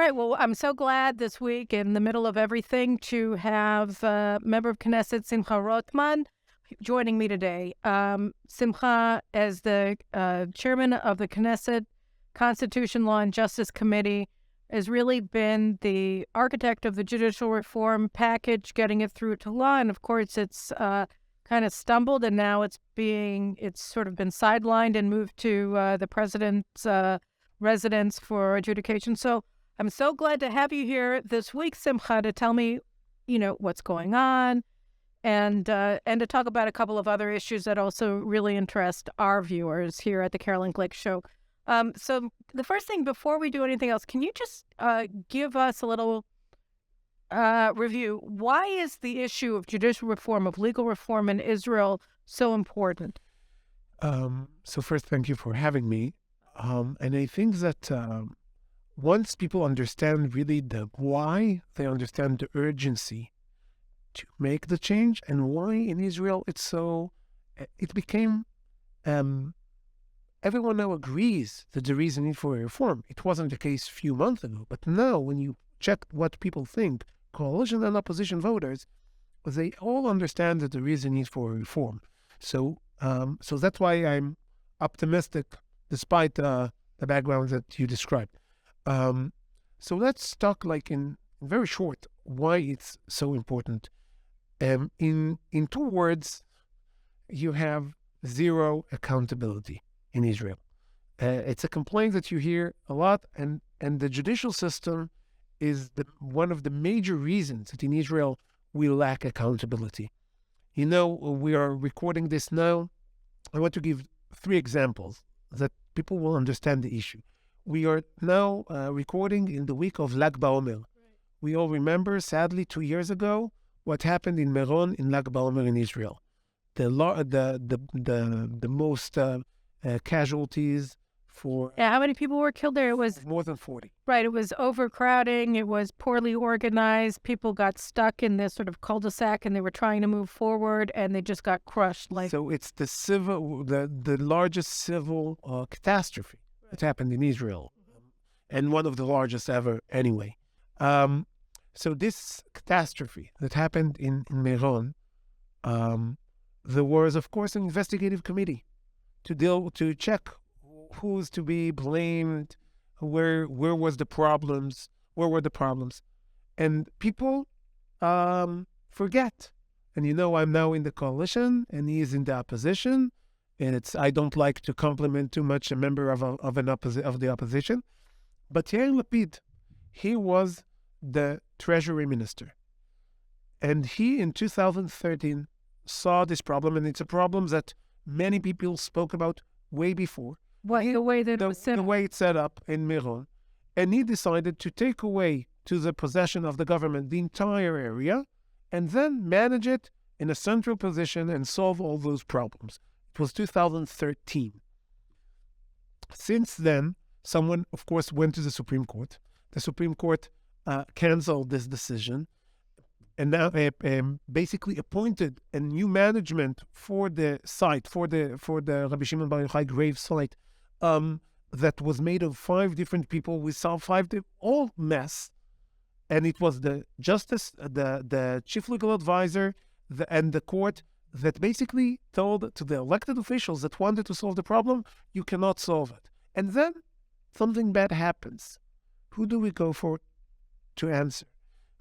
right. Well, I'm so glad this week, in the middle of everything, to have member of Knesset Simcha Rothman joining me today. Simcha, as the chairman of the Knesset Constitution, Law, and Justice Committee, has really been the architect of the judicial reform package, getting it through to law. And of course, it's kind of stumbled, and now it's sort of been sidelined and moved to the president's residence for adjudication. So I'm so glad to have you here this week, Simcha, to tell me, what's going on, and to talk about a couple of other issues that also really interest our viewers here at the Caroline Glick Show. So the first thing, before we do anything else, can you just give us a little review? Why is the issue of judicial reform, of legal reform in Israel so important? So first, thank you for having me. And I think that once people understand really the why, they understand the urgency to make the change, and why in Israel it became, everyone now agrees that there is a need for a reform. It wasn't the case a few months ago, but now when you check what people think, coalition and opposition voters, they all understand that there is a need for a reform. So that's why I'm optimistic, despite the background that you described. So let's talk in very short why it's so important. In 2 words, you have zero accountability in Israel. It's a complaint that you hear a lot, and the judicial system is one of the major reasons that in Israel we lack accountability. We are recording this now. I want to give 3 examples that people will understand the issue. We are now recording in the week of Lag BaOmer. Right. We all remember, sadly, 2 years ago, what happened in Meron in Lag BaOmer in Israel. The most casualties for... Yeah, how many people were killed there? It was more than 40. Right, it was overcrowding, it was poorly organized, people got stuck in this sort of cul-de-sac and they were trying to move forward and they just got crushed. So it's the largest civil catastrophe that happened in Israel, and one of the largest ever anyway. So this catastrophe that happened in Meron, there was, of course, an investigative committee to check who's to be blamed, where were the problems, and people forget. And I'm now in the coalition, and he is in the opposition, and I don't like to compliment too much a member of the opposition, but Yair Lapid, he was the Treasury Minister, and he in 2013 saw this problem, and it's a problem that many people spoke about way before. The way that it was set up. The way it's set up in Meron. And he decided to take away to the possession of the government the entire area and then manage it in a central position and solve all those problems. It was 2013. Since then, someone, of course, went to the Supreme Court. The Supreme Court canceled this decision and now basically appointed a new management for the site, for the Rabbi Shimon Bar Yochai grave site, that was made of 5 different people. We saw 5 all mess, and it was the justice, the chief legal advisor, and the court that basically told to the elected officials that wanted to solve the problem, you cannot solve it. And then something bad happens. Who do we go for to answer?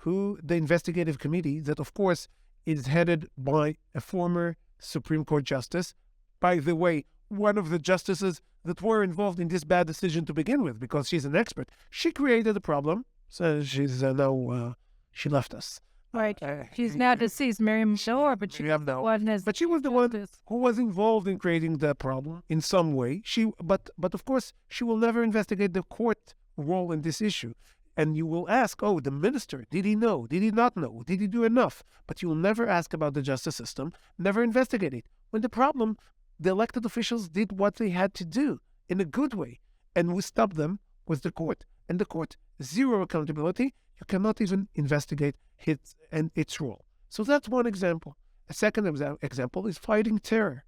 The investigative committee that, of course, is headed by a former Supreme Court justice. By the way, one of the justices that were involved in this bad decision to begin with, because she's an expert. She created the problem, so she's now, she left us. Right. She's now deceased, Miriam Shor, but she was the one who was involved in creating the problem in some way. But of course, she will never investigate the court role in this issue. And you will ask, the minister, did he know? Did he not know? Did he do enough? But you will never ask about the justice system, never investigate it. When the problem, the elected officials did what they had to do in a good way. And we stopped them with the court. And the court, zero accountability. You cannot even investigate its role. So that's one example. A second example is fighting terror.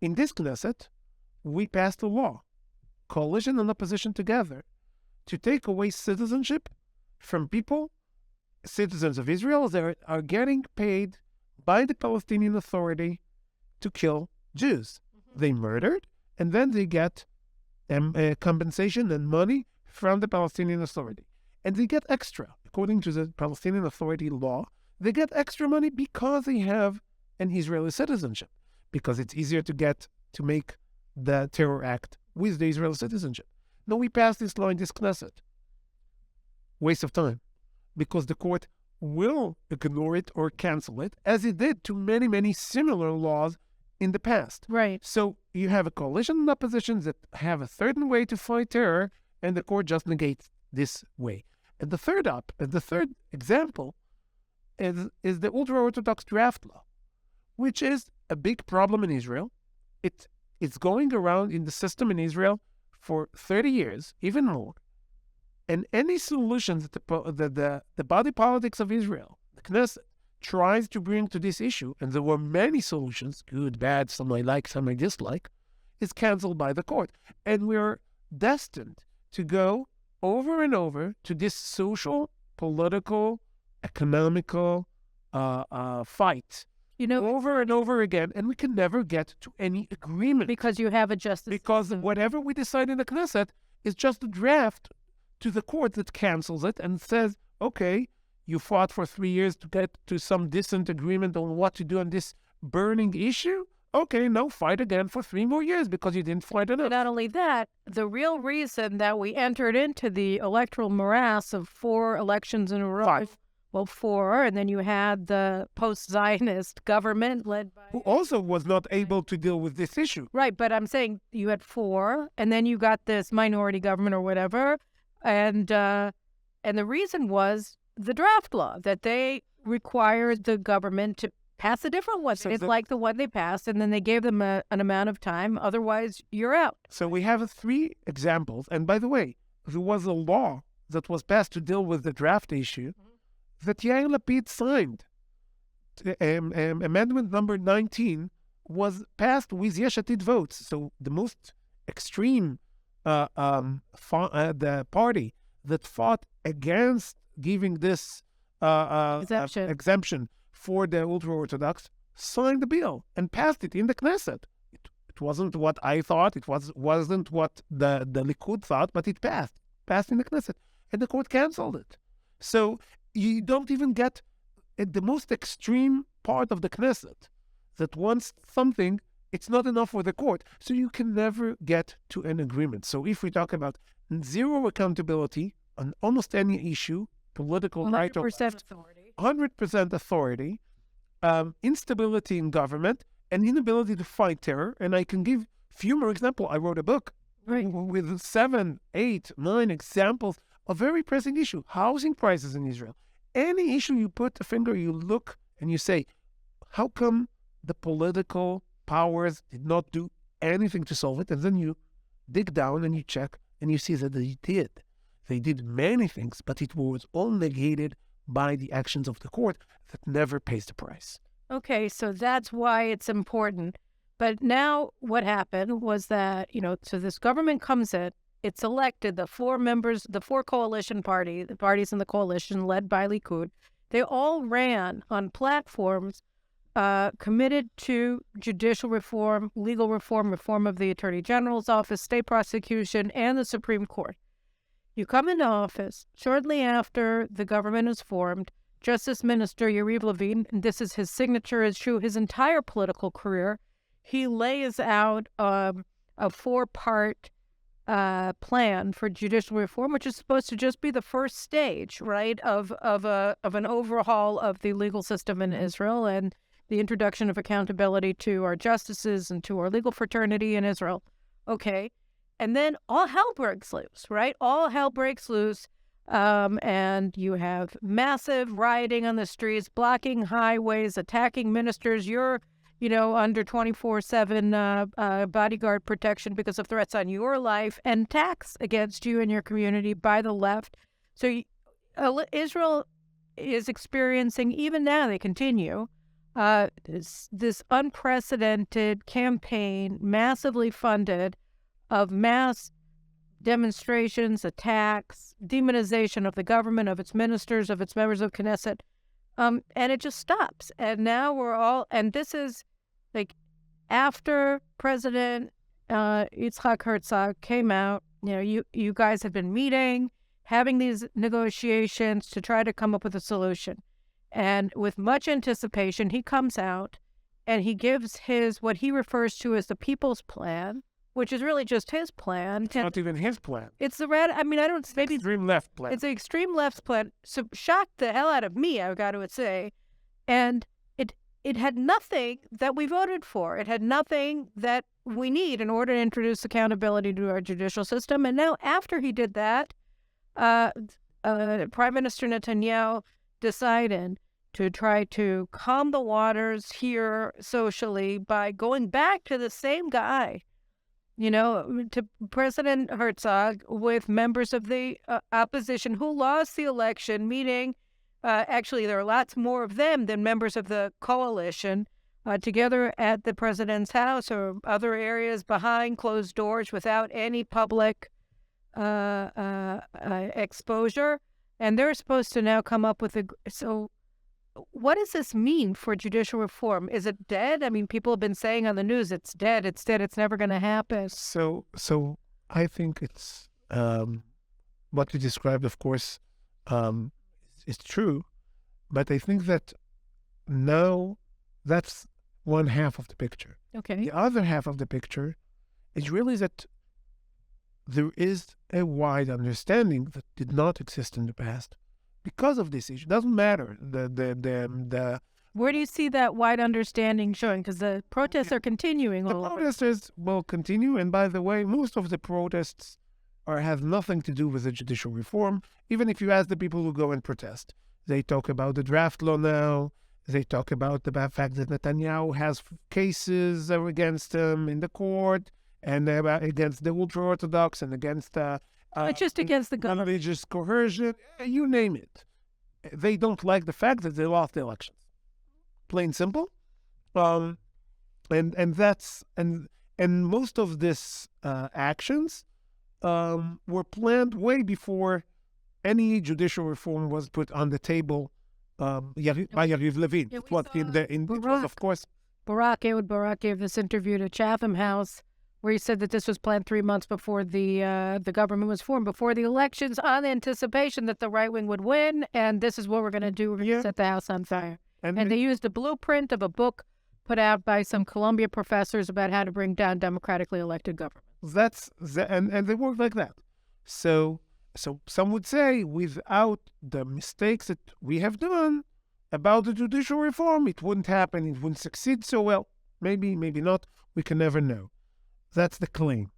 In this Knesset, we passed a law, coalition and opposition together, to take away citizenship from people, citizens of Israel, that are getting paid by the Palestinian Authority to kill Jews. They murdered, and then they get compensation and money from the Palestinian Authority. And they get extra. According to the Palestinian Authority law, they get extra money because they have an Israeli citizenship, because it's easier to make the terror act with the Israeli citizenship. Now we pass this law in this Knesset. Waste of time, because the court will ignore it or cancel it, as it did to many, many similar laws in the past. Right. So you have a coalition and opposition that have a certain way to fight terror, and the court just negates this way. And the third example is the ultra-Orthodox draft law, which is a big problem in Israel. It's going around in the system in Israel for 30 years, even more. And any solutions that the body politics of Israel, the Knesset, tries to bring to this issue, and there were many solutions, good, bad, some I like, some I dislike, is canceled by the court. And we're destined to go over and over to this social, political, economical fight, over and over again, and we can never get to any agreement. Because you have a justice Because system. whatever we decide in the Knesset is just a draft to the court that cancels it and says, okay, you fought for 3 years to get to some decent agreement on what to do on this burning issue. Okay, now fight again for 3 more years because you didn't fight enough. Not only that, the real reason that we entered into the electoral morass of 4 elections in a row. 5. Well, 4, and then you had the post-Zionist government led by... Who also was not able to deal with this issue. Right, but I'm saying you had 4, and then you got this minority government or whatever, and the reason was the draft law, that they required the government to pass a different one. So It's like the one they passed, and then they gave them an amount of time. Otherwise, you're out. So we have 3 examples. And by the way, there was a law that was passed to deal with the draft issue that Yair Lapid signed. Amendment number 19 was passed with Yesh Atid votes. So the most extreme the party that fought against giving this exemption for the ultra-Orthodox signed the bill and passed it in the Knesset. It wasn't what I thought. It wasn't what the Likud thought, but it passed in the Knesset. And the court canceled it. So you don't even get at the most extreme part of the Knesset that wants something, it's not enough for the court. So you can never get to an agreement. So if we talk about zero accountability on almost any issue, political right, 100% authority. 100% authority, instability in government, and inability to fight terror. And I can give few more examples. I wrote a book with 7, 8, 9 examples of very pressing issue. Housing prices in Israel. Any issue you put a finger, you look and you say, how come the political powers did not do anything to solve it? And then you dig down and you check and you see that they did. They did many things, but it was all negated by the actions of the court that never pays the price. Okay, so that's why it's important. But now what happened was that, so this government comes in, it's elected, the 4 members, the 4 coalition parties, the parties in the coalition led by Likud, they all ran on platforms committed to judicial reform, legal reform, reform of the Attorney General's office, state prosecution, and the Supreme Court. You come into office shortly after the government is formed. Justice Minister Yariv Levin, and this is his signature issue, his entire political career, he lays out a 4-part plan for judicial reform, which is supposed to just be the first stage, right, of an overhaul of the legal system in Israel and the introduction of accountability to our justices and to our legal fraternity in Israel. Okay. And then all hell breaks loose, right? All hell breaks loose. And you have massive rioting on the streets, blocking highways, attacking ministers. You're, under 24/7 bodyguard protection because of threats on your life and attacks against you and your community by the left. So Israel is experiencing, even now they continue, this unprecedented campaign, massively funded, of mass demonstrations, attacks, demonization of the government, of its ministers, of its members of Knesset, and it just stops. And now and this is like after President Yitzhak Herzog came out. You guys had been meeting, having these negotiations to try to come up with a solution. And with much anticipation, he comes out and he gives what he refers to as the people's plan, which is really just his plan. It's not even his plan. It's maybe extreme left plan. It's the extreme left's plan. So shocked the hell out of me, I've got to say. And it had nothing that we voted for. It had nothing that we need in order to introduce accountability to our judicial system. And now after he did that, Prime Minister Netanyahu decided to try to calm the waters here socially by going back to the same guy, to President Herzog with members of the opposition who lost the election, meaning actually there are lots more of them than members of the coalition together at the president's house or other areas behind closed doors without any public exposure. And they're supposed to now come up with so what does this mean for judicial reform? Is it dead? I mean, people have been saying on the news, it's dead, it's never going to happen. So I think it's, what you described, of course, is true, but I think that now that's one half of the picture. Okay. The other half of the picture is really that there is a wide understanding that did not exist in the past because of this issue. It doesn't matter. Where do you see that wide understanding showing? Because the protests are continuing. The protesters will continue, and by the way, most of the protests have nothing to do with the judicial reform. Even if you ask the people who go and protest, they talk about the draft law now. They talk about the fact that Netanyahu has cases against him in the court, and against the ultra-Orthodox, and against just against the government, religious coercion, you name it. They don't like the fact that they lost the elections. Plain simple. And most of this actions were planned way before any judicial reform was put on the table by Yariv Levin. Yeah, it was, of course, Ehud Barak gave this interview to Chatham House, where he said that this was planned 3 months before the government was formed, before the elections, on anticipation that the right wing would win, and this is what we're going to do. We're going to set the house on fire. And they used the blueprint of a book put out by some Columbia professors about how to bring down democratically elected government. And they work like that. So some would say, without the mistakes that we have done about the judicial reform, it wouldn't happen. It wouldn't succeed so well. Maybe not. We can never know. That's the claim.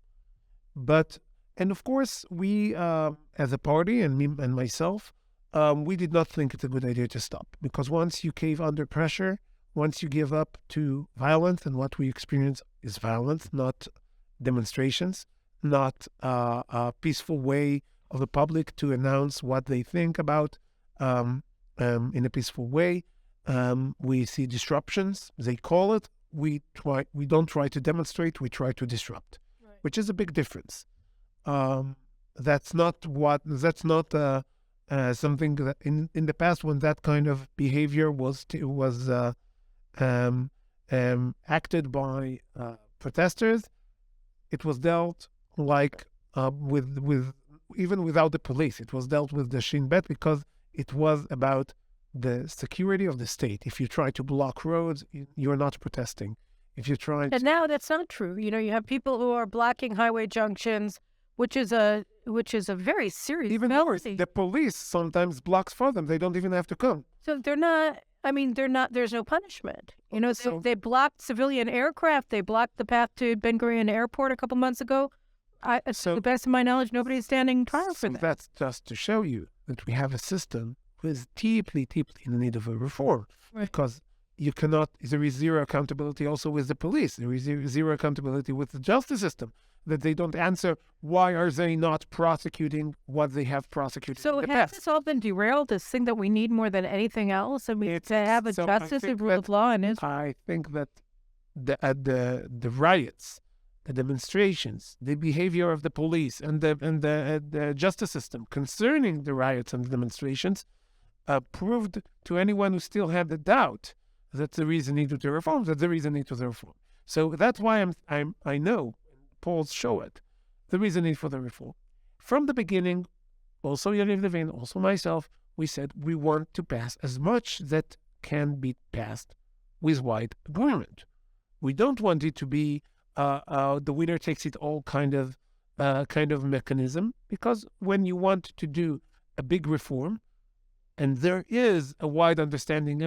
And of course, we, as a party, and me and myself, we did not think it's a good idea to stop. Because once you cave under pressure, once you give up to violence, and what we experience is violence, not demonstrations, not a peaceful way of the public to announce what they think about in a peaceful way. We see disruptions, they call it. We don't try to demonstrate, we try to disrupt, right, which is a big difference. That's not something that in the past, when that kind of behavior was acted by protesters, it was dealt like with even without the police. It was dealt with the Shin Bet because it was about the security of the state. If you try to block roads, you're not protesting. If you try, and now that's not true. You have people who are blocking highway junctions, which is a very serious. Even worse, the police sometimes blocks for them. They don't even have to come. So they're not. There's no punishment. They blocked civilian aircraft. They blocked the path to Ben Gurion Airport a couple months ago. To the best of my knowledge, nobody's standing trial for that. That's just to show you that we have a system who is deeply, deeply in need of a reform. Right. Because there is zero accountability also with the police. There is zero accountability with the justice system. That they don't answer, why are they not prosecuting what they have prosecuted in the past? So has this all been derailed, this thing that we need more than anything else? I mean, to have a justice and rule of law in Israel? I think that the riots the demonstrations, the behavior of the police and the justice system concerning the riots and the demonstrations proved to anyone who still had the doubt that there is a need to reform, that there is a need to reform. So that's why I know, polls show it, there is a need for the reform. From the beginning, also Yariv Levin, also myself, we said we want to pass as much that can be passed with wide agreement. We don't want it to be the winner takes it all kind of mechanism, because when you want to do a big reform, and there is a wide understanding,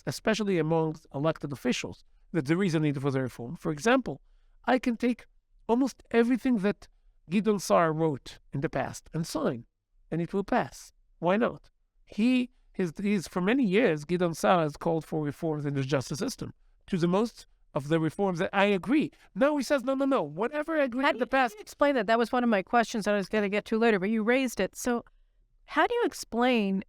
especially amongst elected officials, that there is a need for the reform. For example, I can take almost everything that Gideon Sa'ar wrote in the past and sign, and it will pass. Why not? He's for many years, Gideon Sa'ar has called for reforms in the justice system. To the most of the reforms that I agree. Now he says, no. Whatever I agreed in the past. How do you explain that? That was one of my questions that I was going to get to later, but you raised it. So how do you explain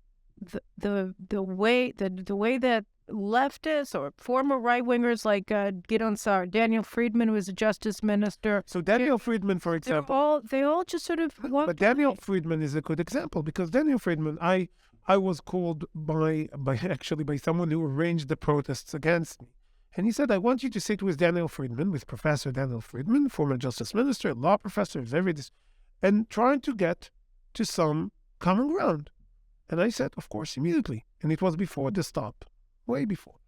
the way that leftists or former right-wingers like Gideon Sa'ar, Daniel Friedman, who was a justice minister. So Daniel Friedman, for example. They all just sort of walked But Daniel away. Friedman is a good example, because Daniel Friedman, I was called by someone who arranged the protests against me. And he said, I want you to sit with Daniel Friedman, with Professor Daniel Friedman, former justice minister, law professor, and trying to get to some common ground. And I said, of course, immediately. And it was before the stop, way before.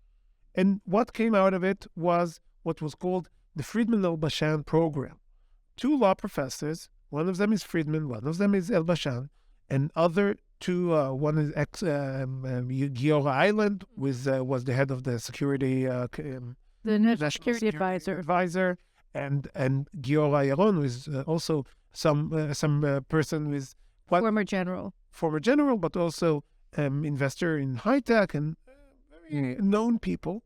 And what came out of it was what was called the Friedman El-Bashan program. Two law professors, one of them is Friedman, one of them is El-Bashan, and other two, one is Giora Island, was the head of the security, The national security advisor. and Giora Yaron, who is also some person who is Former general, but also investor in high tech and very known people.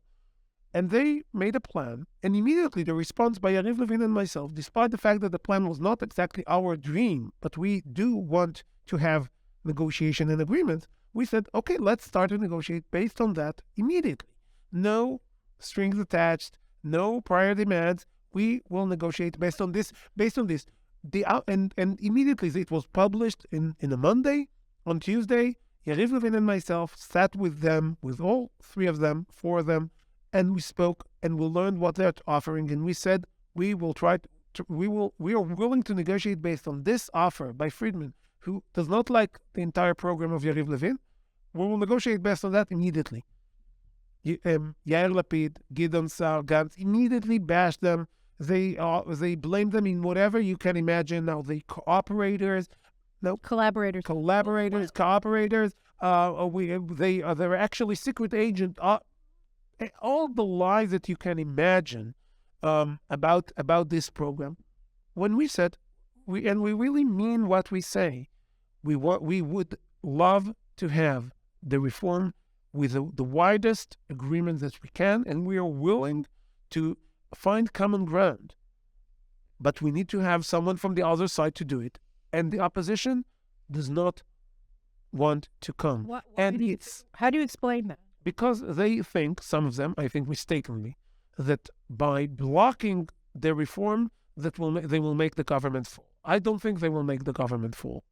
And they made a plan, and immediately the response by Yariv Levin and myself, despite the fact that the plan was not exactly our dream, but we do want to have negotiation and agreement, we said, okay, let's start to negotiate based on that immediately. No strings attached, no prior demands. We will negotiate based on this. And immediately it was published in a Monday. On Tuesday, Yariv Levin and myself sat with them, with all four of them, and we spoke and we learned what they're offering. And we said, we are willing to negotiate based on this offer by Friedman, who does not like the entire program of Yariv Levin. We will negotiate based on that immediately. Yair Lapid, Gideon Sa'ar, Gantz immediately bashed them. They blamed them in whatever you can imagine. Now they cooperators. No, collaborators, cooperators. They were actually secret agent. All the lies that you can imagine about this program. When we said, we really mean what we say, we would love to have the reform with the widest agreement that we can, and we are willing to find common ground. But we need to have someone from the other side to do it, and the opposition does not want to come. How do you explain that? Because they think, some of them, I think mistakenly, that by blocking the reform, they will make the government fall. I don't think they will make the government fall.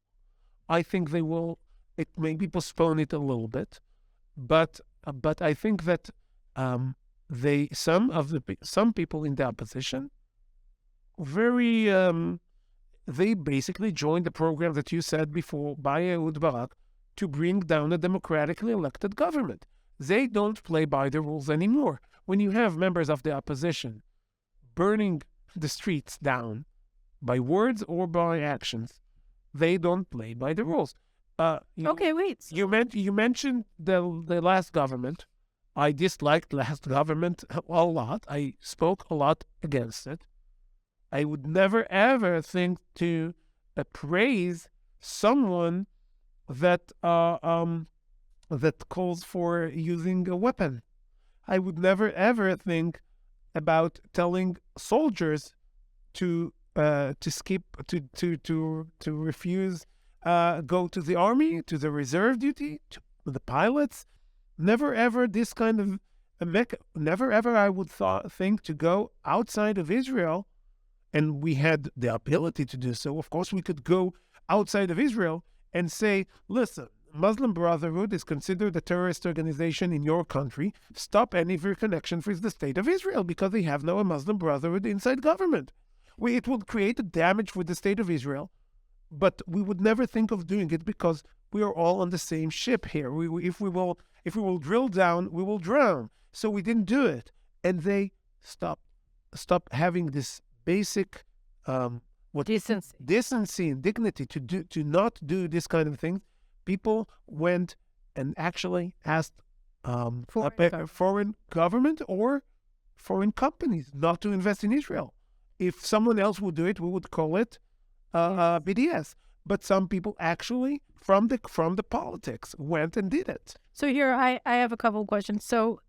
I think they will. It maybe postpone it a little bit, but I think that some people in the opposition they basically joined the program that you said before by Ehud Barak to bring down a democratically elected government. They don't play by the rules anymore. When you have members of the opposition burning the streets down by words or by actions, they don't play by the rules. You mentioned the last government. I disliked last government a lot. I spoke a lot against it. I would never ever think to praise someone that calls for using a weapon. I would never ever think about telling soldiers to skip to refuse go to the army, to the reserve duty, to the pilots. Never ever this kind of never ever I would think to go outside of Israel and we had the ability to do so, of course, we could go outside of Israel and say, listen, Muslim Brotherhood is considered a terrorist organization in your country. Stop any of your connections with the state of Israel because they have no Muslim Brotherhood inside government. It would create a damage with the state of Israel, but we would never think of doing it because we are all on the same ship here. If we will drill down, we will drown. So we didn't do it, and they stopped having this basic decency and dignity to not do this kind of thing. People went and actually asked foreign government or foreign companies not to invest in Israel. If someone else would do it, we would call it BDS. But some people actually, from the politics, went and did it. So here, I have a couple of questions. So,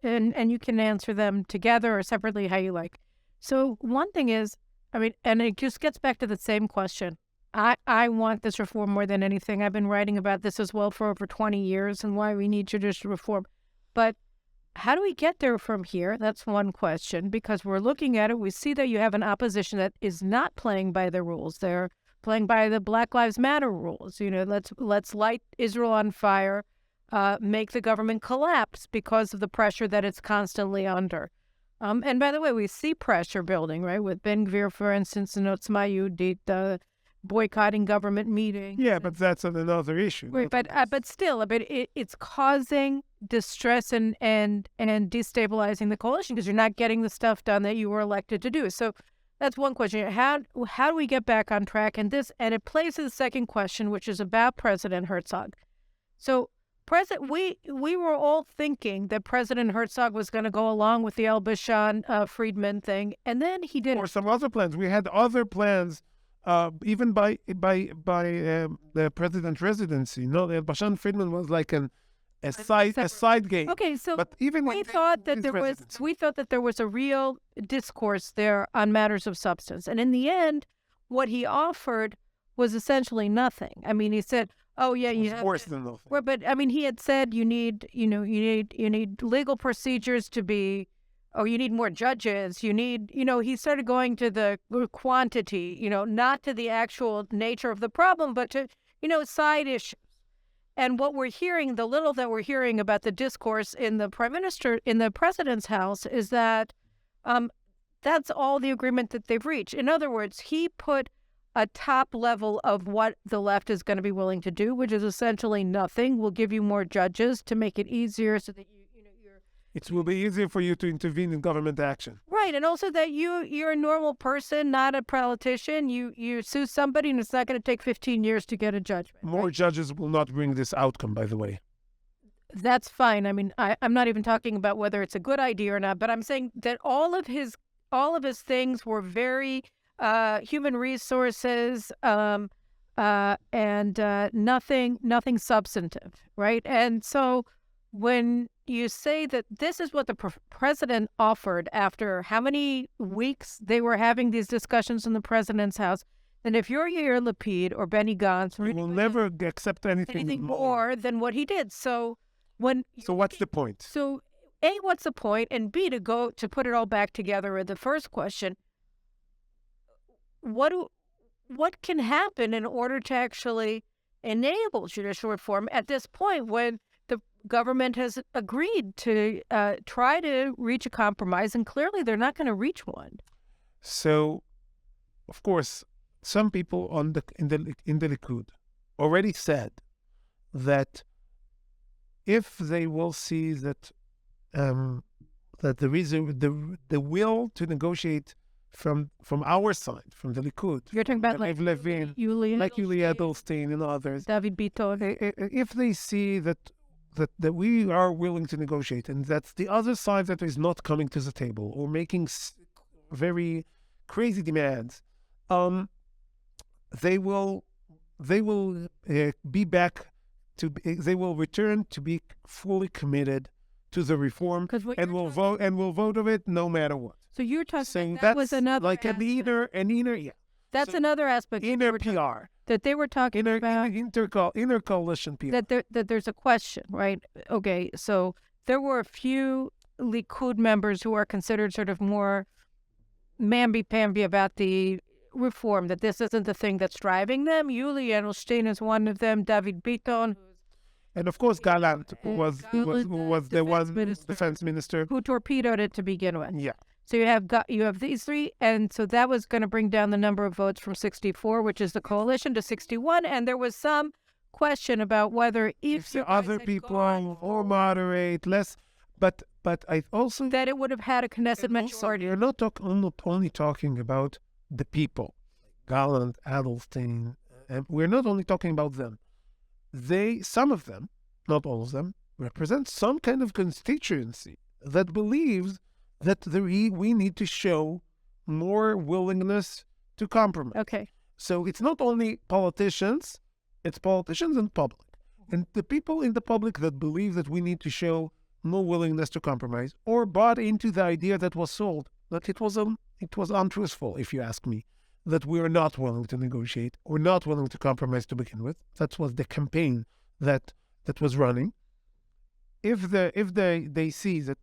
and you can answer them together or separately, how you like. So one thing is, and it just gets back to the same question. I want this reform more than anything. I've been writing about this as well for over 20 years and why we need judicial reform. But how do we get there from here? That's one question, because we're looking at it. We see that you have an opposition that is not playing by the rules. They're playing by the Black Lives Matter rules. Let's light Israel on fire, make the government collapse because of the pressure that it's constantly under. And by the way, we see pressure building, right? With Ben Gvir, for instance, in Otzma Yehudit, boycotting government meetings. Yeah, but that's another issue. Right, but still, it's causing distress and destabilizing the coalition because you're not getting the stuff done that you were elected to do. So that's one question. How do we get back on track? And it plays to the second question, which is about President Herzog. So we were all thinking that President Herzog was going to go along with the El Bashan Friedman thing, and then he didn't. Or some other plans. We had other plans. Even by the president's residency, the Bashan Friedman was like a side game. Okay, so but even we thought that there was a real discourse there on matters of substance, and in the end, what he offered was essentially nothing. He said, "Oh yeah, you have worse than nothing." Well, but he had said you need legal procedures to be. Oh, you need more judges. You need, he started going to the quantity, not to the actual nature of the problem, but to, side issues. And what we're hearing, the little that we're hearing about the discourse in the president's house is that that's all the agreement that they've reached. In other words, he put a top level of what the left is going to be willing to do, which is essentially nothing. We'll give you more judges to make it easier so that it will be easier for you to intervene in government action. Right, and also that you're a normal person, not a politician. You sue somebody, and it's not going to take 15 years to get a judgment. More judges will not bring this outcome, by the way. That's fine. I'm not even talking about whether it's a good idea or not, but I'm saying that all of his things were very human resources and nothing substantive, right? And so when you say that this is what the president offered after how many weeks they were having these discussions in the president's house, then if you're Yair Lapid or Benny Gantz, we will never accept anything more than what he did. So what's the point? So A, what's the point? And B, to put it all back together with the first question, what can happen in order to actually enable judicial reform at this point when the government has agreed to try to reach a compromise, and clearly they're not going to reach one? So, of course, some people in the Likud already said that if they will see that there is the will to negotiate from our side, from the Likud, you're talking about Yariv Levin, like Yuli Edelstein and others, David Biton, if they see that we are willing to negotiate, and that's the other side that is not coming to the table or making very crazy demands, they will be back to. They will return to be fully committed to the reform, and will vote of it no matter what. So you're talking saying that was another like an inner, yeah. That's another aspect. Inner PR. That they were talking about. Inner coalition PR. That there's a question, right? Okay, so there were a few Likud members who are considered sort of more mamby-pamby about the reform, that this isn't the thing that's driving them. Yuli Edelstein is one of them, David Biton, And of course, Gallant was the one defense minister who torpedoed it to begin with. Yeah. So you have these three, and so that was going to bring down the number of votes from 64, which is the coalition, to 61, and there was some question about whether if the other people are more moderate, less, but I also that it would have had a Knesset majority. We're not only talking about the people, Gallant, Adelstein, and we're not only talking about them. Some of them, not all of them, represent some kind of constituency that believes that we need to show more willingness to compromise. Okay. So it's not only politicians, it's politicians and public. And the people in the public that believe that we need to show more willingness to compromise or bought into the idea that was sold, that it was untruthful, if you ask me, that we are not willing to negotiate or not willing to compromise to begin with. That was the campaign that was running. If they see that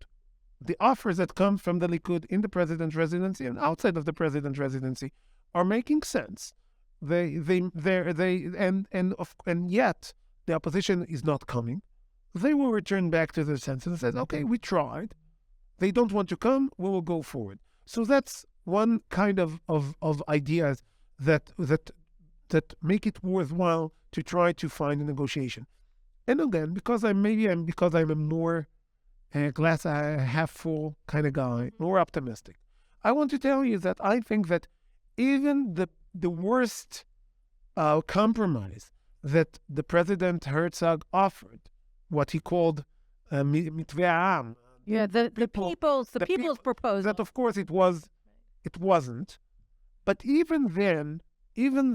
the offers that come from the Likud in the president's residency and outside of the president's residency are making sense, and yet the opposition is not coming, they will return back to their senses and say, okay, we tried. They don't want to come, we will go forward. So that's one kind of ideas that make it worthwhile to try to find a negotiation. And again, because I'm a more glass half full kind of guy, more optimistic, I want to tell you that I think that even the worst compromise that the President Herzog offered, what he called mitveh ha'am, the people's proposal, that of course it wasn't, but even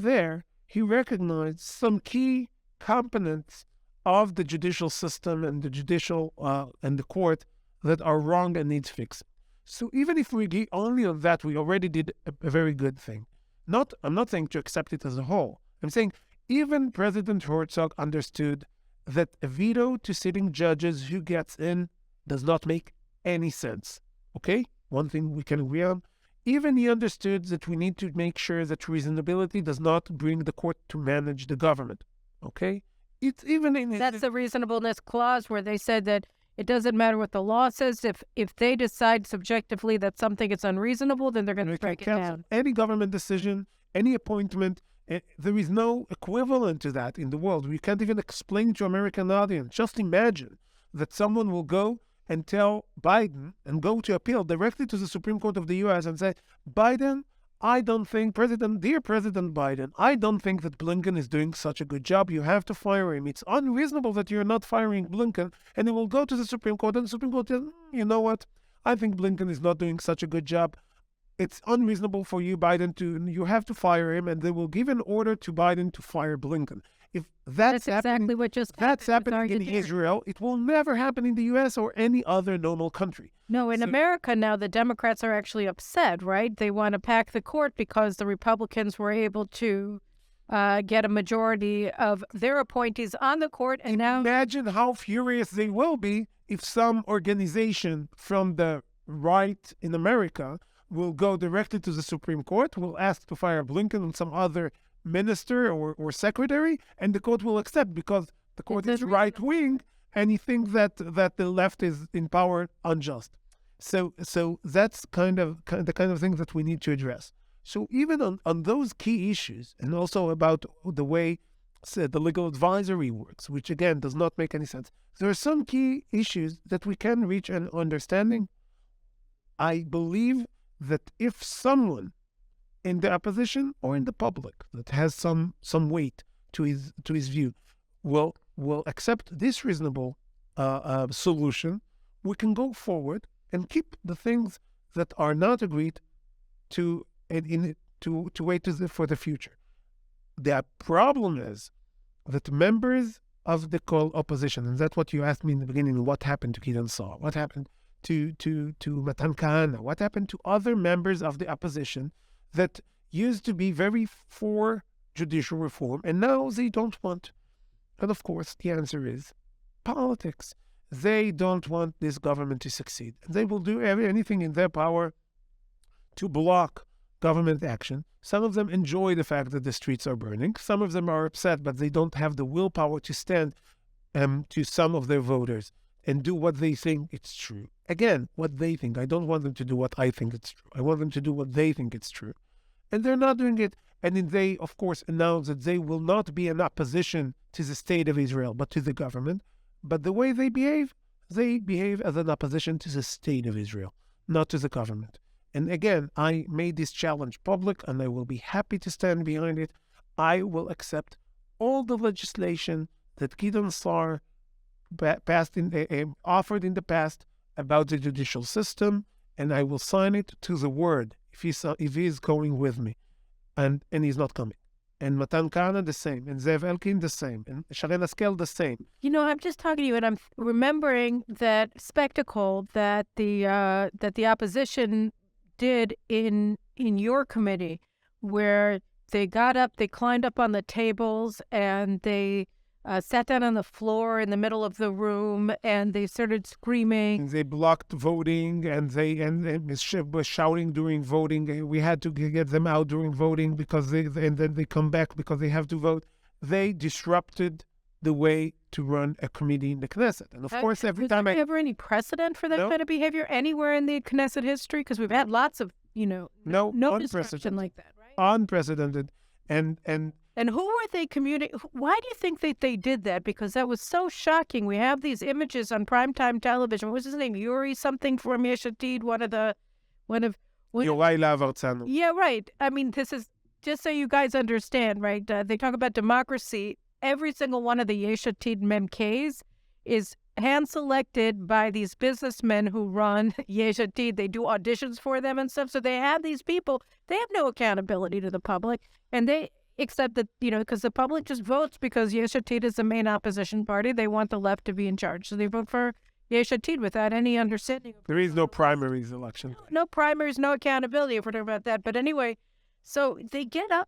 there he recognized some key components of the judicial system and the judicial and the court that are wrong and needs fixing. So even if we agree only on that, we already did a very good thing. I'm not saying to accept it as a whole. I'm saying even President Herzog understood that a veto to sitting judges who gets in does not make any sense. Okay? One thing we can agree on. Even he understood that we need to make sure that reasonability does not bring the court to manage the government. Okay? It's even that's the reasonableness clause where they said that it doesn't matter what the law says. If they decide subjectively that something is unreasonable, then they're going to strike it down. Any government decision, any appointment, there is no equivalent to that in the world. We can't even explain to American audience. Just imagine that someone will go and tell Biden and go to appeal directly to the Supreme Court of the U.S. and say, Biden, dear President Biden, I don't think that Blinken is doing such a good job. You have to fire him. It's unreasonable that you're not firing Blinken. And it will go to the Supreme Court, and the Supreme Court says, you know what? I think Blinken is not doing such a good job. It's unreasonable for you, Biden, you have to fire him, and they will give an order to Biden to fire Blinken. If that's exactly what just happening in Israel, it will never happen in the U.S. or any other normal country. No, in America now, the Democrats are actually upset, right? They want to pack the court because the Republicans were able to get a majority of their appointees on the court. And now imagine how furious they will be if some organization from the right in America will go directly to the Supreme Court, will ask to fire Blinken and some other minister or secretary, and the court will accept because the court is right-wing and he thinks that the left is in power unjust. So that's the kind of thing that we need to address. So even on those key issues, and also about the way the legal advisory works, which again does not make any sense, there are some key issues that we can reach an understanding. I believe that if someone in the opposition or in the public that has some weight to his view will accept this reasonable solution, we can go forward and keep the things that are not agreed to wait for the future. The problem is that members of the opposition, and that's what you asked me in the beginning, what happened to Gideon Saar, what happened to Matan Kahana, what happened to other members of the opposition that used to be very for judicial reform, and now they don't want. And of course, the answer is politics. They don't want this government to succeed. They will do anything in their power to block government action. Some of them enjoy the fact that the streets are burning. Some of them are upset, but they don't have the willpower to stand to some of their voters and do what they think it's true. Again, what they think. I don't want them to do what I think it's true. I want them to do what they think it's true. And they're not doing it. And then they, of course, announce that they will not be in opposition to the state of Israel, but to the government. But the way they behave as an opposition to the state of Israel, not to the government. And again, I made this challenge public, and I will be happy to stand behind it. I will accept all the legislation that Gideon Sa'ar offered in the past about the judicial system, and I will sign it to the word if he is going with me, and he's not coming. And Matan Kahana the same, and Zev Elkin the same, and Sharen Haskel the same. You know, I'm just talking to you, and I'm remembering that spectacle that the opposition did in your committee, where they got up, they climbed up on the tables, and they sat down on the floor in the middle of the room, and they started screaming. And they blocked voting, and they were shouting during voting. We had to get them out during voting and then they come back because they have to vote. They disrupted the way to run a committee in the Knesset. And of course, every time was there ever any precedent for that kind of behavior anywhere in the Knesset history? Because we've had lots of, no disruption like that, right? Unprecedented. And who were they communicating? Why do you think that they did that? Because that was so shocking. We have these images on primetime television. What was his name? Yuri something from Yesh Atid, one of Yorai Lav Artzano. Yeah, right. I mean, this is just so you guys understand, right? They talk about democracy. Every single one of the Yesh Atid MKs is hand-selected by these businessmen who run Yesh Atid. They do auditions for them and stuff. So they have these people. They have no accountability to the public. And except that, because the public just votes because Yesh Atid is the main opposition party. They want the left to be in charge. So they vote for Yesh Atid without any understanding. There is no primaries election. No primaries, no accountability if we're talking about that. But anyway, so they get up.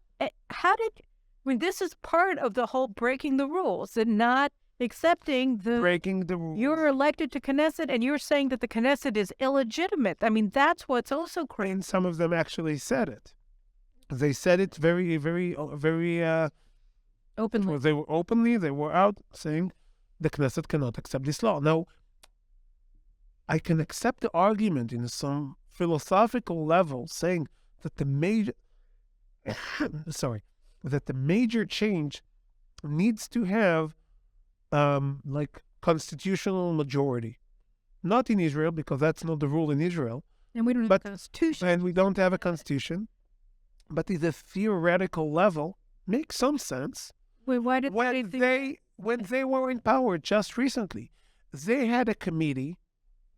This is part of the whole breaking the rules and not accepting breaking the rules. You're elected to Knesset and you're saying that the Knesset is illegitimate. I mean, that's what's also crazy. And some of them actually said it. They said it very, very, very openly. They were out saying the Knesset cannot accept this law. Now, I can accept the argument in some philosophical level saying that the major change needs to have constitutional majority. Not in Israel, because that's not the rule in Israel. And we don't have a constitution. And we don't have a constitution. But at the theoretical level, makes some sense. Wait, why did when they were in power just recently, they had a committee,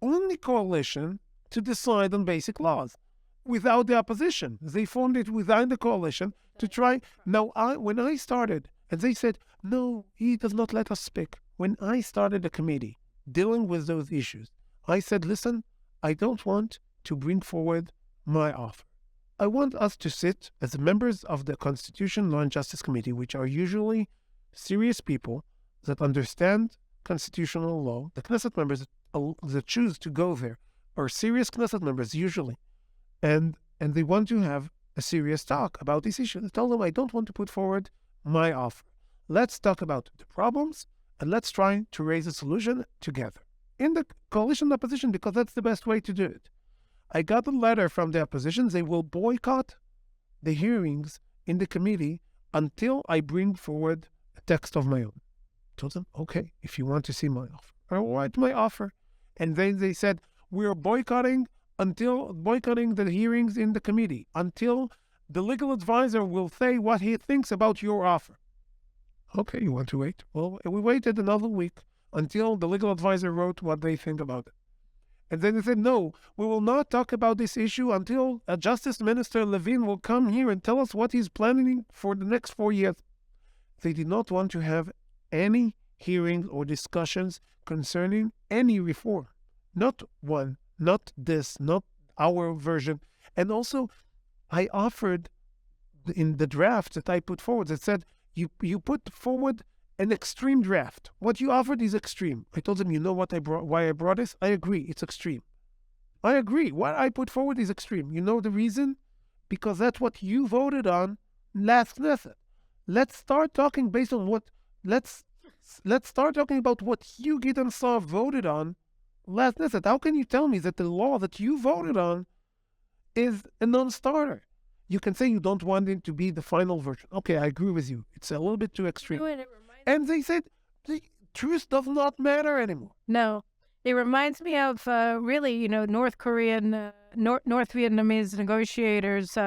only coalition, to decide on basic laws without the opposition. They formed it without the coalition to try. Now, when I started, and they said, no, he does not let us speak. When I started a committee dealing with those issues, I said, listen, I don't want to bring forward my offer. I want us to sit as members of the Constitution, Law and Justice Committee, which are usually serious people that understand constitutional law. The Knesset members that choose to go there are serious Knesset members usually. And they want to have a serious talk about this issue. I told them I don't want to put forward my offer. Let's talk about the problems and let's try to raise a solution together in the coalition opposition, because that's the best way to do it. I got a letter from the opposition. They will boycott the hearings in the committee until I bring forward a text of my own. I told them, okay, if you want to see my offer, I'll write my offer. And then they said, we're boycotting the hearings in the committee until the legal advisor will say what he thinks about your offer. Okay, you want to wait? Well, we waited another week until the legal advisor wrote what they think about it. And then they said, no, we will not talk about this issue until Justice Minister Levin will come here and tell us what he's planning for the next 4 years. They did not want to have any hearings or discussions concerning any reform. Not one, not this, not our version. And also, I offered in the draft that I put forward, that said, you put forward an extreme draft. What you offered is extreme. I told them, you know why I brought this? I agree, it's extreme. I agree. What I put forward is extreme. You know the reason? Because that's what you voted on last Knesset. Let's start talking based on what. Let's start talking about what you, Gideon Saar, voted on last Knesset. How can you tell me that the law that you voted on is a non-starter? You can say you don't want it to be the final version. Okay, I agree with you. It's a little bit too extreme. And they said the truth does not matter anymore. No. It reminds me of really, North Vietnamese negotiators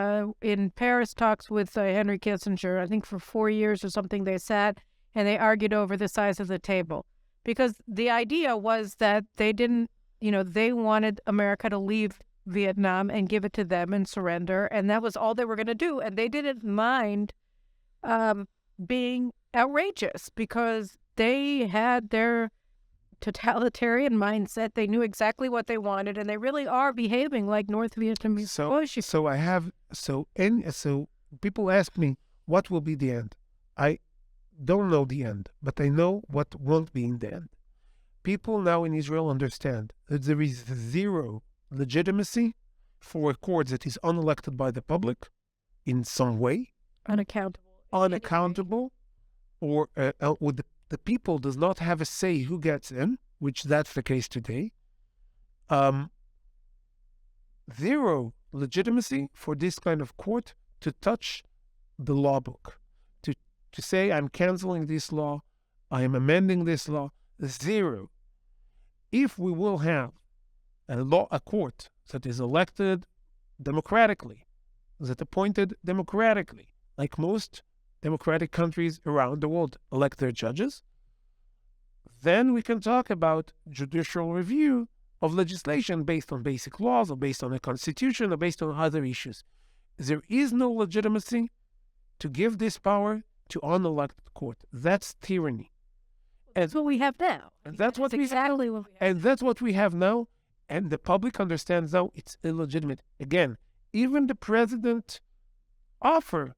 in Paris talks with Henry Kissinger. I think for 4 years or something they sat and they argued over the size of the table. Because the idea was that they didn't, they wanted America to leave Vietnam and give it to them and surrender. And that was all they were going to do. And they didn't mind being outrageous because they had their totalitarian mindset. They knew exactly what they wanted, and they really are behaving like North Vietnamese. So people ask me, what will be the end? I don't know the end, but I know what won't be in the end. People now in Israel understand that there is zero legitimacy for a court that is unelected by the public in some way. Unaccountable, or with the people does not have a say who gets in, which that's the case today. Zero legitimacy for this kind of court to touch the law book, to say I'm canceling this law, I am amending this law. Zero. If we will have a court that is elected democratically, that appointed democratically, like most democratic countries around the world elect their judges, then we can talk about judicial review of legislation based on basic laws or based on the constitution or based on other issues. There is no legitimacy to give this power to unelected court. That's tyranny. That's what we have now. And that's what we have now. And the public understands now it's illegitimate. Again, even the president offer,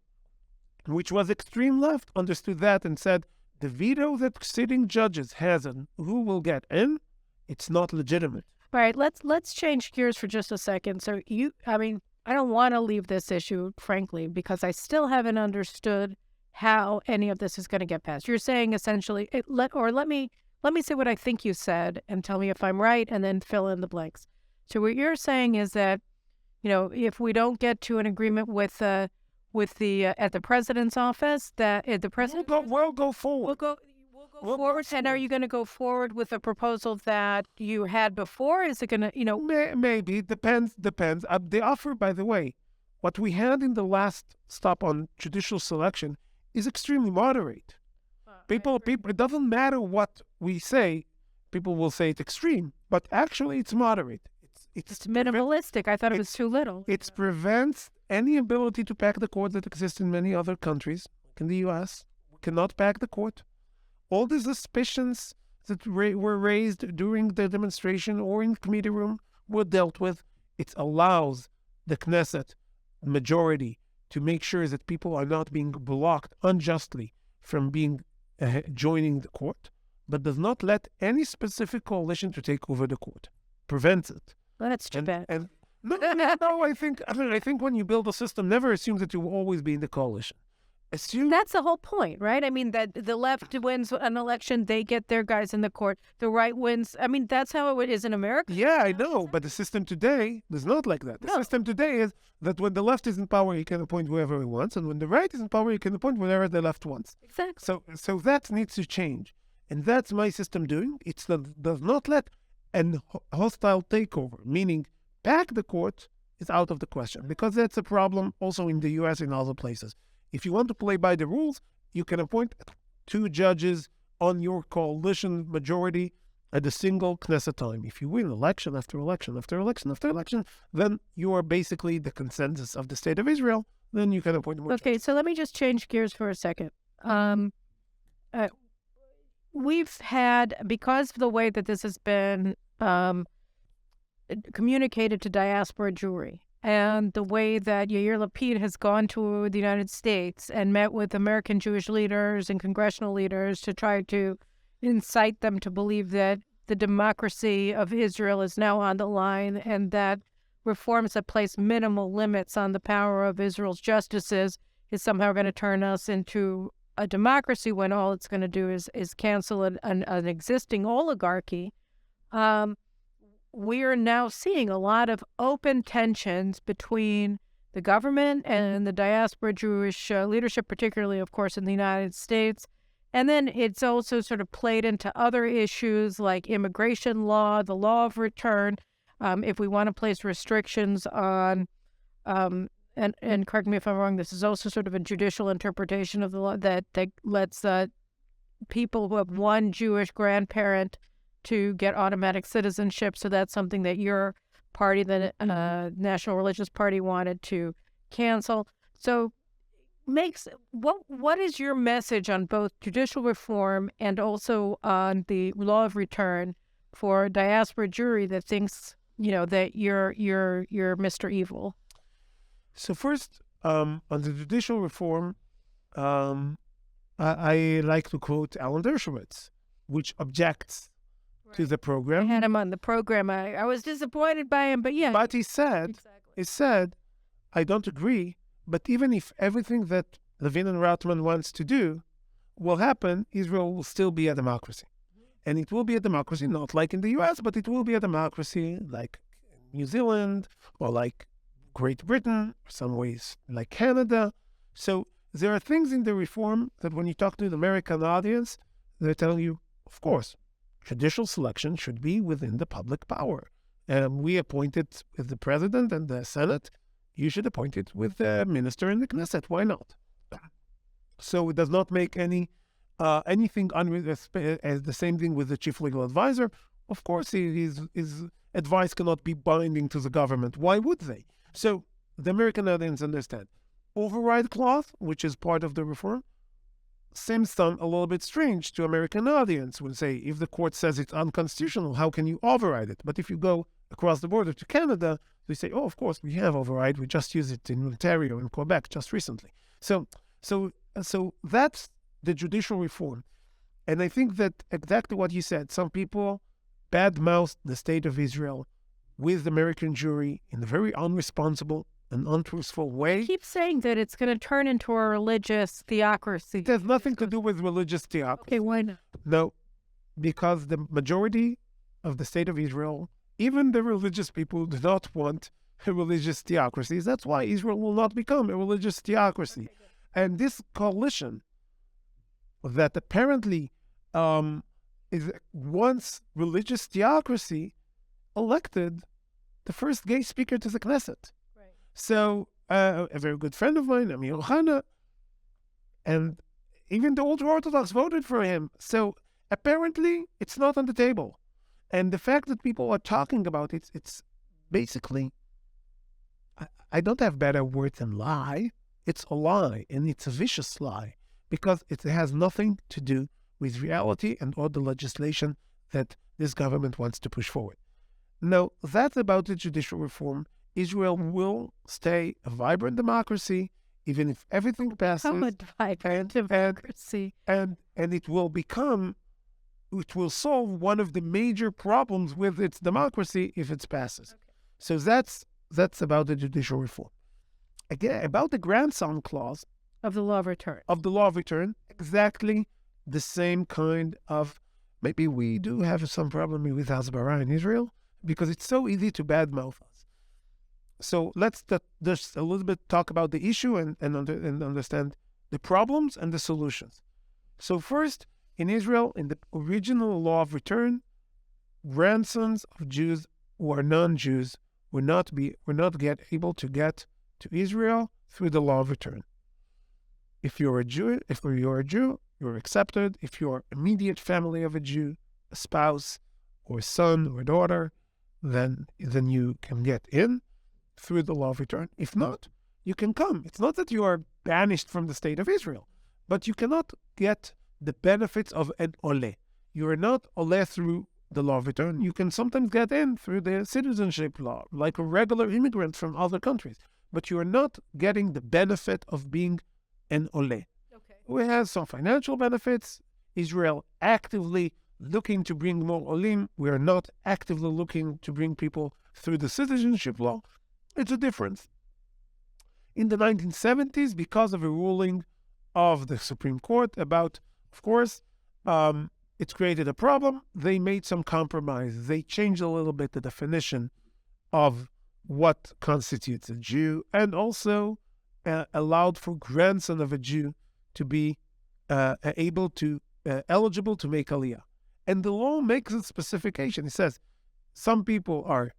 which was extreme left, understood that and said, the veto that sitting judges has on who will get in, it's not legitimate. All right, let's change gears for just a second. So I don't want to leave this issue, frankly, because I still haven't understood how any of this is going to get passed. You're saying essentially, let me say what I think you said and tell me if I'm right, and then fill in the blanks. So what you're saying is that, if we don't get to an agreement with the at the president's office, that the president we'll go forward. We'll go forward. And are you going to go forward with a proposal that you had before? Is it going to, Maybe depends. The offer, by the way, what we had in the last stop on judicial selection is extremely moderate. People, it doesn't matter what we say. People will say it's extreme, but actually it's moderate. It's minimalistic. I thought it was too little. It prevents any ability to pack the court that exists in many other countries. In the U.S., we cannot pack the court. All the suspicions that were raised during the demonstration or in committee room were dealt with. It allows the Knesset majority to make sure that people are not being blocked unjustly from being joining the court, but does not let any specific coalition to take over the court. Prevents it. Well, that's too bad. And no, I think when you build a system, never assume that you will always be in the coalition. That's the whole point, right? That the left wins an election, they get their guys in the court. The right wins. That's how it is in America. Yeah, I know, but the system today is not like that. The system today is that when the left is in power, he can appoint whoever he wants, and when the right is in power, he can appoint whatever the left wants. Exactly. So that needs to change, and that's my system doing. It does not let an hostile takeover, meaning pack the court, is out of the question, because that's a problem also in the U.S. and other places. If you want to play by the rules, you can appoint 2 judges on your coalition majority at a single Knesset time. If you win election after election after election after election, then you are basically the consensus of the state of Israel. Then you can appoint more judges. So let me just change gears for a second. We've had, because of the way that this has been communicated to Diaspora Jewry, and the way that Yair Lapid has gone to the United States and met with American Jewish leaders and congressional leaders to try to incite them to believe that the democracy of Israel is now on the line, and that reforms that place minimal limits on the power of Israel's justices is somehow going to turn us into a democracy when all it's going to do is cancel an existing oligarchy. We are now seeing a lot of open tensions between the government and the diaspora Jewish leadership, particularly, of course, in the United States. And then it's also sort of played into other issues like immigration law, the law of return. If we want to place restrictions on, and correct me if I'm wrong, this is also sort of a judicial interpretation of the law that lets people who have one Jewish grandparent to get automatic citizenship. So that's something that your party, the National Religious Party, wanted to cancel. So what is your message on both judicial reform and also on the law of return for Diaspora Jewry that thinks, that you're Mr. Evil? So first, on the judicial reform, I like to quote Alan Dershowitz, which objects to the program. I had him on the program. I was disappointed by him, but yeah. But he said, I don't agree, but even if everything that Levin and Rothman wants to do will happen, Israel will still be a democracy. And it will be a democracy, not like in the U.S., but it will be a democracy like New Zealand or like Great Britain, or some ways like Canada. So there are things in the reform that when you talk to the American audience, they tell you, of course, judicial selection should be within the public power. We appoint it with the president and the Senate. You should appoint it with the minister in the Knesset. Why not? So it does not make anything as the same thing with the chief legal advisor. Of course, his advice cannot be binding to the government. Why would they? So the American audience understand. Override clause, which is part of the reform, seems a little bit strange to American audience. Will say, if the court says it's unconstitutional, how can you override it? But if you go across the border to Canada, they say, oh, of course, we have override. We just use it in Ontario and Quebec just recently. So that's the judicial reform. And I think that exactly what you said, some people badmouth the state of Israel with the American Jewry in a very unresponsible and untruthful way. You keep saying that it's going to turn into a religious theocracy. It has nothing to do with religious theocracy. Okay, why not? No, because the majority of the state of Israel, even the religious people, do not want a religious theocracy. That's why Israel will not become a religious theocracy. Okay, and this coalition that apparently is once religious theocracy elected the first gay speaker to the Knesset. Right. So a very good friend of mine, Amir Ohana, and even the ultra-Orthodox voted for him. So apparently it's not on the table. And the fact that people are talking about it, it's basically, I don't have better word than lie. It's a lie, and it's a vicious lie, because it has nothing to do with reality and all the legislation that this government wants to push forward. Now, that's about the judicial reform. Israel will stay a vibrant democracy, even if everything passes. How a vibrant democracy. And it will solve one of the major problems with its democracy if it passes. Okay. So that's about the judicial reform. Again, about the grandson clause. Of the law of return. Of the law of return, exactly the same kind of, maybe we do have some problem with Hasbara in Israel, because it's so easy to badmouth us. So let's just a little bit talk about the issue and understand the problems and the solutions. So first, in Israel, in the original law of return, grandsons of Jews who are non-Jews were not able to get to Israel through the law of return. If you're a Jew, you're accepted. If you're immediate family of a Jew, a spouse or son or daughter, then you can get in through the law of return. If not, you can come. It's not that you are banished from the state of Israel, but you cannot get the benefits of an ole. You are not ole through the law of return. You can sometimes get in through the citizenship law, like a regular immigrant from other countries, but you are not getting the benefit of being an ole. Okay. We have some financial benefits. Israel actively looking to bring more Olim. We are not actively looking to bring people through the citizenship law. It's a difference. In the 1970s, because of a ruling of the Supreme Court about, of course, it created a problem. They made some compromises. They changed a little bit the definition of what constitutes a Jew, and also allowed for grandson of a Jew to be eligible to make Aliyah. And the law makes a specification. It says some people are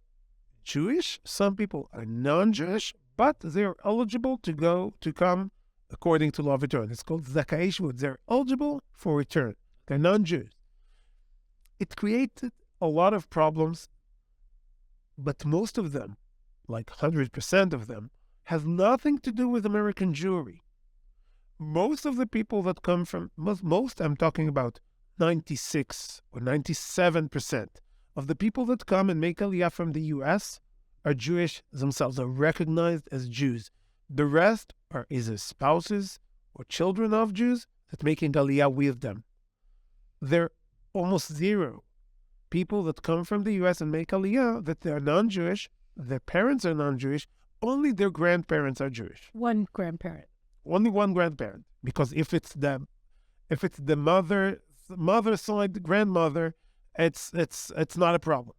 Jewish, some people are non-Jewish, but they're eligible to come according to law of return. It's called Zakei Shvut. They're eligible for return. They're non-Jews. It created a lot of problems, but most of them, like 100% of them, has nothing to do with American Jewry. Most of the people that come from, most I'm talking about 96 or 97% of the people that come and make Aliyah from the U.S. are Jewish themselves, are recognized as Jews. The rest are either spouses or children of Jews that making Aliyah with them. There are almost zero people that come from the U.S. and make Aliyah that they are non-Jewish, their parents are non-Jewish, only their grandparents are Jewish. One grandparent. Only one grandparent. Because if it's the mother side, grandmother, it's not a problem.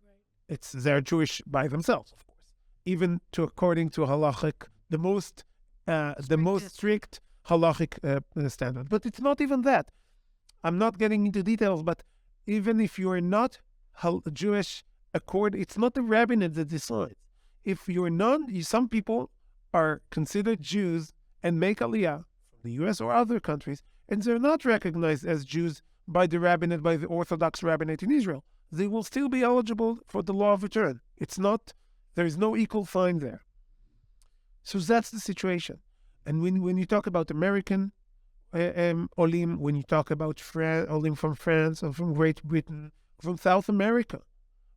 Right. They're Jewish by themselves, of course. Even according to halachic, the most strict halachic standard. But it's not even that. I'm not getting into details, but even if you are not Jewish, it's not the rabbinate that decides. If you're some people are considered Jews and make Aliyah from the U.S. or other countries, and they're not recognized as Jews by the rabbinate, by the Orthodox rabbinate in Israel. They will still be eligible for the law of return. There is no equal fine there. So that's the situation. And when you talk about American Olim, when you talk about Olim from France or from Great Britain, from South America,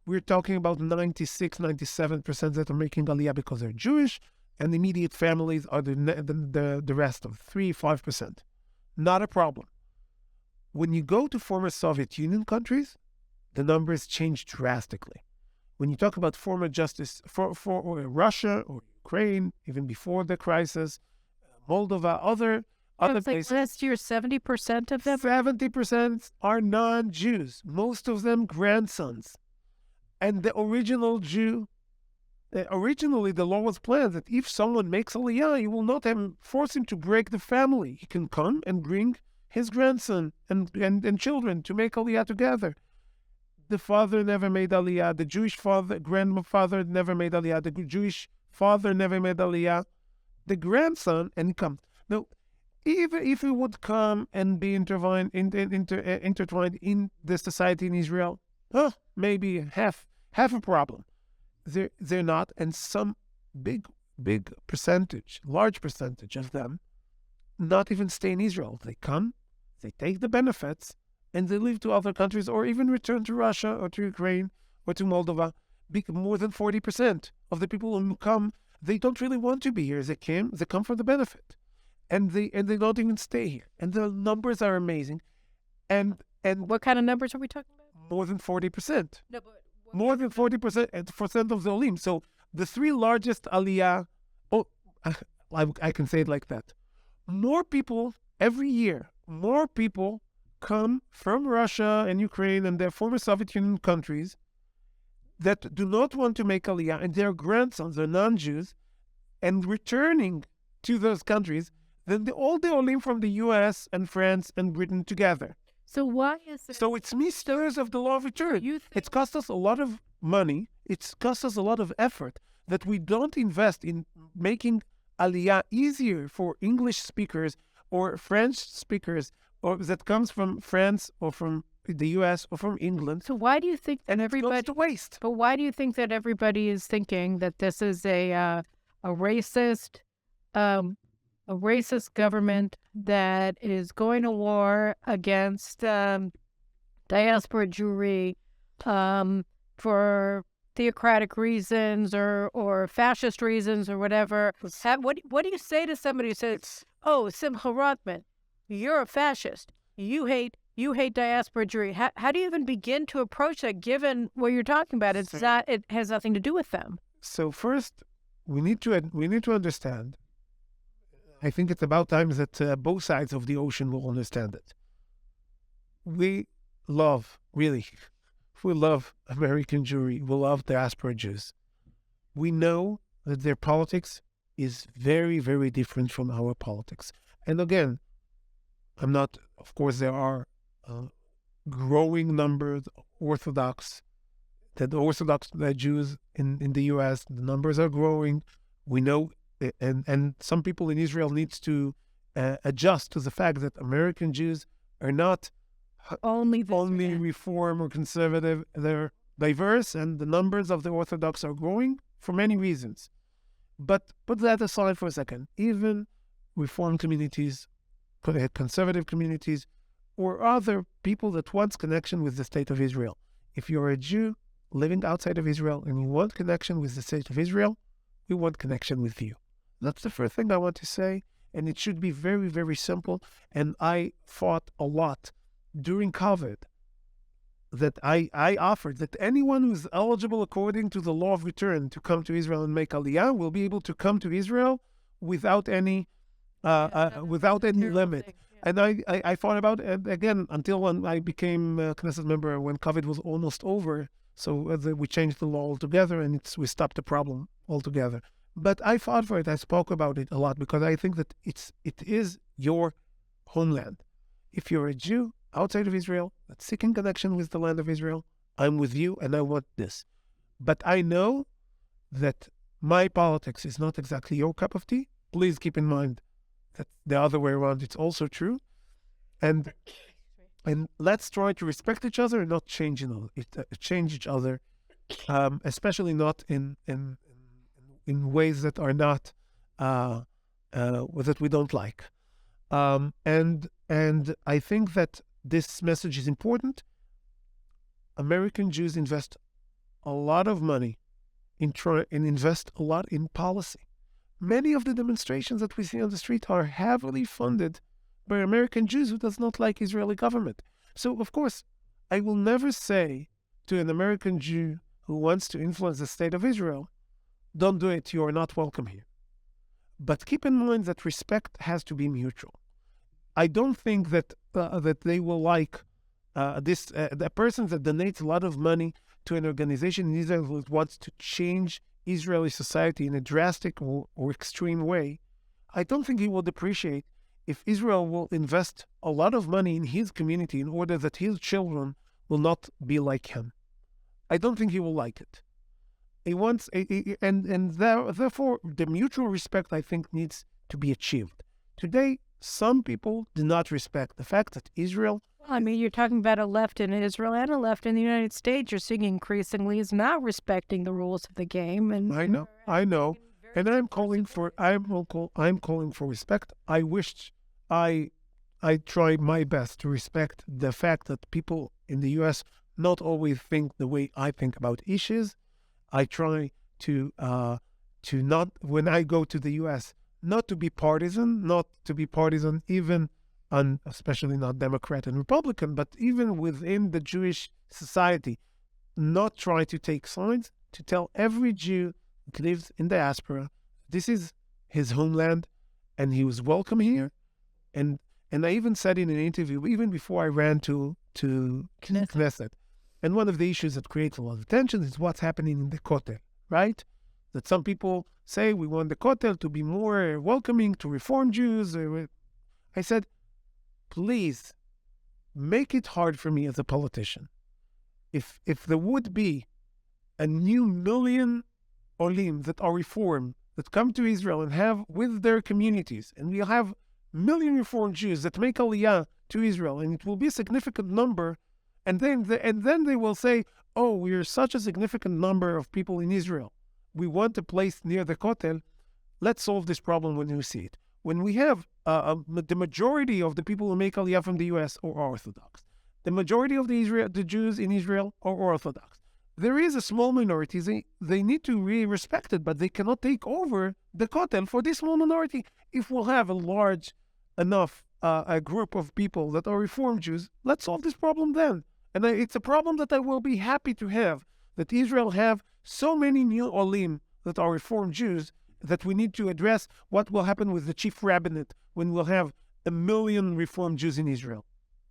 we're talking about 96, 97% that are making Aliyah because they're Jewish, and immediate families are the rest of 3-5%. Not a problem. When you go to former Soviet Union countries, the numbers change drastically. When you talk about former for Russia or Ukraine, even before the crisis, Moldova, other places. Like last year, 70% of them? 70% are non-Jews, most of them grandsons. And the original Jew, originally the law was planned that if someone makes Aliyah, you will not force him to break the family. He can come and bring his grandson and children to make Aliyah together. The father never made Aliyah. The Jewish grandfather never made Aliyah. The Jewish father never made Aliyah. The grandson, and he comes. Now, even if he would come and be intertwined in the society in Israel, maybe half a problem. They're not, and some big percentage, large percentage of them, not even stay in Israel. They come, they take the benefits, and they leave to other countries, or even return to Russia or to Ukraine or to Moldova. More than 40% of the people who come, they don't really want to be here. They come for the benefit, and they don't even stay here. And the numbers are amazing. And what kind of numbers are we talking about? More than 40%. No, but more than 40% of the Olim. So the three largest Aliyah, I can say it like that. More people every year, come from Russia and Ukraine and their former Soviet Union countries that do not want to make Aliyah, and their grandsons are non-Jews, and returning to those countries, than all the Olim from the U.S. and France and Britain together. So why is it? So it's misuse of the law of return. It's cost us a lot of money. It's cost us a lot of effort that we don't invest in making Aliyah easier for English speakers or French speakers, or that comes from France or from the U.S. or from England. So why do you think that everybody? It's to waste. But why do you think that everybody is thinking that this is a racist government that is going to war against Diaspora Jewry for theocratic reasons or fascist reasons or whatever? What do you say to somebody who says, "Oh, Simcha Rothman, you're a fascist. You hate you hate diaspora Jewry. How do you even begin to approach that, given what you're talking about? It has nothing to do with them. So first, we need to understand. I think it's about time that both sides of the ocean will understand it. We love, really, we love American Jewry. We love diaspora Jews. We know that their politics is very, very different from our politics. And again, of course, there are growing numbers of Orthodox, Jews in the U.S., the numbers are growing. We know, and some people in Israel needs to adjust to the fact that American Jews are not only Reform or conservative. They're diverse, and the numbers of the Orthodox are growing for many reasons. But put that aside for a second. Even Reform communities, conservative communities, or other people that want connection with the state of Israel. If you're a Jew living outside of Israel and you want connection with the state of Israel, we want connection with you. That's the first thing I want to say, and it should be very, very simple. And I fought a lot during COVID that I offered that anyone who's eligible according to the law of return to come to Israel and make Aliyah will be able to come to Israel without any limit. Yeah. And I thought about it again until when I became a Knesset member when COVID was almost over. So we changed the law altogether and we stopped the problem altogether. But I fought for it. I spoke about it a lot because I think that it is your homeland. If you're a Jew outside of Israel that's seeking connection with the land of Israel, I'm with you and I want this. But I know that my politics is not exactly your cup of tea. Please keep in mind that the other way around, it's also true. And let's try to respect each other and not change each other, especially not in ways that are not that we don't like. And I think that this message is important. American Jews invest a lot of money and invest a lot in policy. Many of the demonstrations that we see on the street are heavily funded by American Jews who does not like Israeli government. So, of course, I will never say to an American Jew who wants to influence the state of Israel, don't do it, you are not welcome here. But keep in mind that respect has to be mutual. I don't think that they will like the person that donates a lot of money to an organization in Israel who wants to change Israeli society in a drastic or extreme way. I don't think he would appreciate if Israel will invest a lot of money in his community in order that his children will not be like him. I don't think he will like it. He wants, therefore, the mutual respect, I think, needs to be achieved. Today, some people do not respect the fact that Israel... I mean, you're talking about a left in Israel and a left in the United States. You're seeing increasingly is not respecting the rules of the game. And I know. And I'm calling for respect. I wish I try my best to respect the fact that people in the U.S. not always think the way I think about issues. I try to not, when I go to the U.S., not to be partisan even on, especially not Democrat and Republican, but even within the Jewish society, not try to take sides, to tell every Jew that lives in diaspora, this is his homeland, and he was welcome here. And I even said in an interview, even before I ran to Knesset, and one of the issues that creates a lot of tension is what's happening in the Kotel, right? That some people say we want the Kotel to be more welcoming to Reform Jews. I said, please make it hard for me as a politician. If there would be a new million Olim that are Reform, that come to Israel and have with their communities, and we'll have million Reform Jews that make Aliyah to Israel, and it will be a significant number, and then they will say, oh, we are such a significant number of people in Israel. We want a place near the Kotel. Let's solve this problem when we see it. When we have the majority of the people who make Aliyah from the U.S. are Orthodox, the majority of the Jews in Israel are Orthodox. There is a small minority. They need to be respected, but they cannot take over the Kotel for this small minority. If we'll have a large enough a group of people that are Reform Jews, let's solve this problem then. And it's a problem that I will be happy to have, that Israel have so many new Olim that are Reform Jews, that we need to address what will happen with the chief rabbinate when we'll have 1 million Reform Jews in Israel.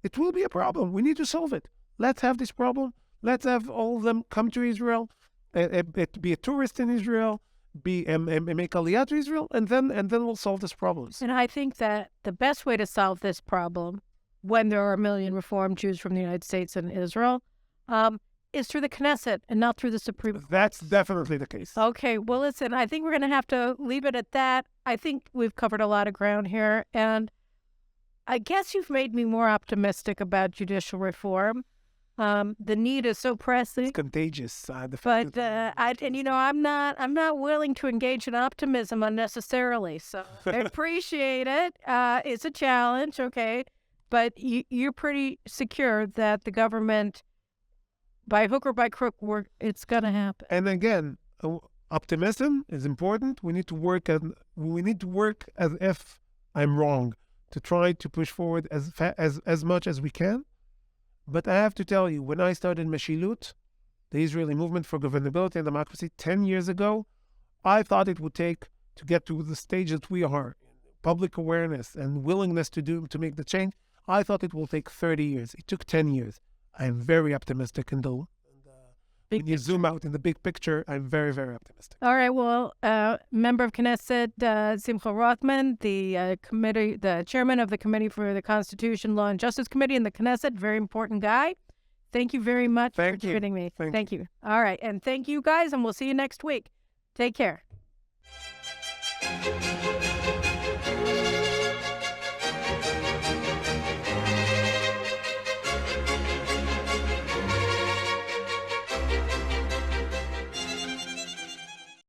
It will be a problem. We need to solve it. Let's have this problem. Let's have all of them come to Israel, be a tourist in Israel, make aliyah to Israel, and then we'll solve this problem. And I think that the best way to solve this problem, when there are 1 million Reform Jews from the United States and Israel, is through the Knesset and not through the Supreme Court. That's definitely the case. Okay, well, listen, I think we're going to have to leave it at that. I think we've covered a lot of ground here, and I guess you've made me more optimistic about judicial reform. The need is so pressing. It's contagious. I'm not willing to engage in optimism unnecessarily. So I appreciate it. It's a challenge, okay, but you're pretty secure that the government, by hook or by crook, it's going to happen. And again, optimism is important. We need to work as if I'm wrong, to try to push forward as much as we can. But I have to tell you, when I started Meshilut, the Israeli movement for governability and democracy, 10 years ago, I thought it would take, to get to the stage that we are, public awareness and willingness to make the change, I thought it will take 30 years. It took 10 years. I am very optimistic when you zoom out in the big picture, I'm very, very optimistic. All right. Well, member of Knesset, Simcha Rothman, the chairman of the Committee for the Constitution, Law, and Justice Committee in the Knesset, very important guy. Thank you very much for joining me. Thank you. All right. And thank you guys, and we'll see you next week. Take care.